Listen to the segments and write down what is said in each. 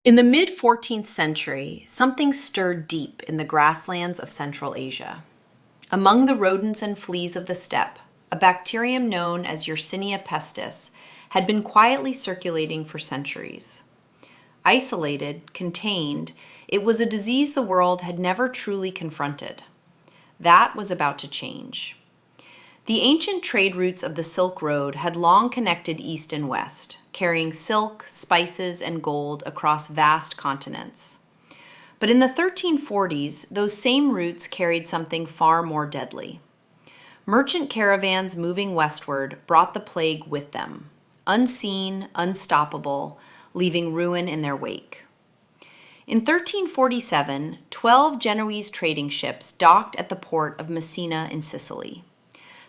In the mid-14th century, something stirred deep in the grasslands of Central Asia. Among the rodents and fleas of the steppe, a bacterium known as Yersinia pestis had been quietly circulating for centuries. Isolated, contained, it was a disease the world had never truly confronted. That was about to change. The ancient trade routes of the Silk Road had long connected east and west, carrying silk, spices, and gold across vast continents. But in the 1340s, those same routes carried something far more deadly. Merchant caravans moving westward brought the plague with them, unseen, unstoppable, leaving ruin in their wake. In 1347, 12 Genoese trading ships docked at the port of Messina in Sicily.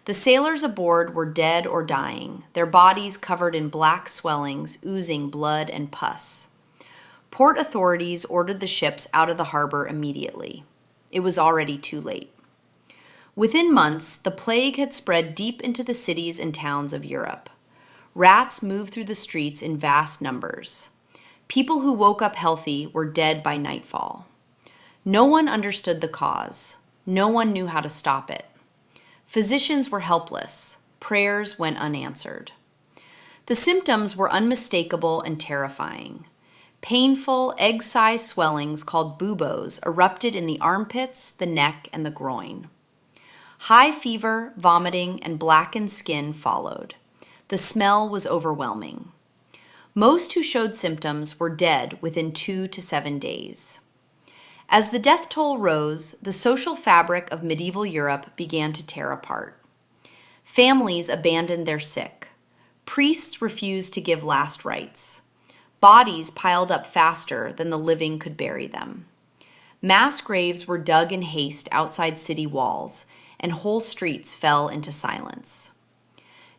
The sailors aboard were dead or dying, their bodies covered in black swellings oozing blood and pus. Port authorities ordered the ships out of the harbor immediately. It was already too late. Within months, the plague had spread deep into the cities and towns of Europe. Rats moved through the streets in vast numbers. People who woke up healthy were dead by nightfall. No one understood the cause. No one knew how to stop it. Physicians were helpless. Prayers went unanswered. The symptoms were unmistakable and terrifying. Painful, egg-sized swellings called buboes erupted in the armpits, the neck, and the groin. High fever, vomiting, and blackened skin followed. The smell was overwhelming. Most who showed symptoms were dead within 2 to 7 days. As the death toll rose, the social fabric of medieval Europe began to tear apart. Families abandoned their sick. Priests refused to give last rites. Bodies piled up faster than the living could bury them. Mass graves were dug in haste outside city walls, and whole streets fell into silence.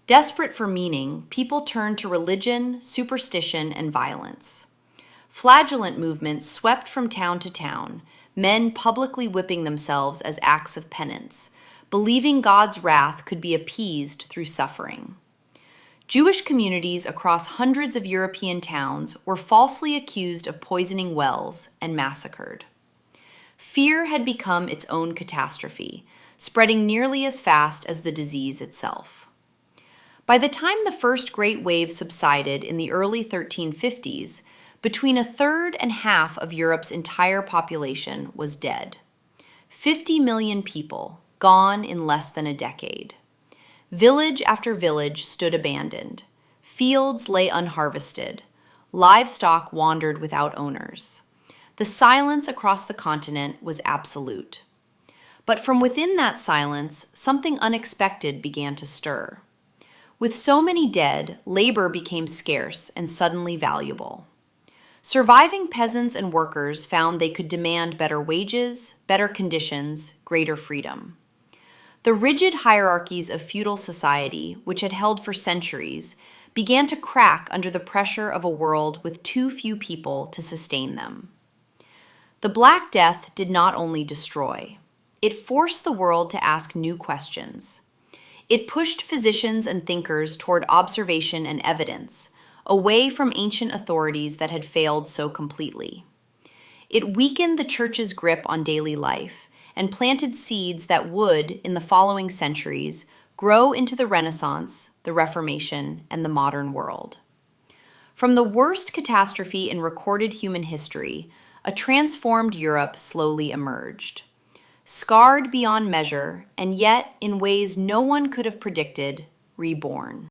Desperate for meaning, people turned to religion, superstition, and violence. Flagellant movements swept from town to town, men publicly whipping themselves as acts of penance, believing God's wrath could be appeased through suffering. Jewish communities across hundreds of European towns were falsely accused of poisoning wells and massacred. Fear had become its own catastrophe, spreading nearly as fast as the disease itself. By the time the first great wave subsided in the early 1350s, between a third and half of Europe's entire population was dead. 50 million people, gone in less than a decade. Village after village stood abandoned. Fields lay unharvested. Livestock wandered without owners. The silence across the continent was absolute. But from within that silence, something unexpected began to stir. With so many dead, labor became scarce and suddenly valuable. Surviving peasants and workers found they could demand better wages, better conditions, greater freedom. The rigid hierarchies of feudal society, which had held for centuries, began to crack under the pressure of a world with too few people to sustain them. The Black Death did not only destroy. It forced the world to ask new questions. It pushed physicians and thinkers toward observation and evidence, away from ancient authorities that had failed so completely. It weakened the church's grip on daily life and planted seeds that would, in the following centuries, grow into the Renaissance, the Reformation, and the modern world. From the worst catastrophe in recorded human history, a transformed Europe slowly emerged. Scarred beyond measure, and yet, in ways no one could have predicted, reborn.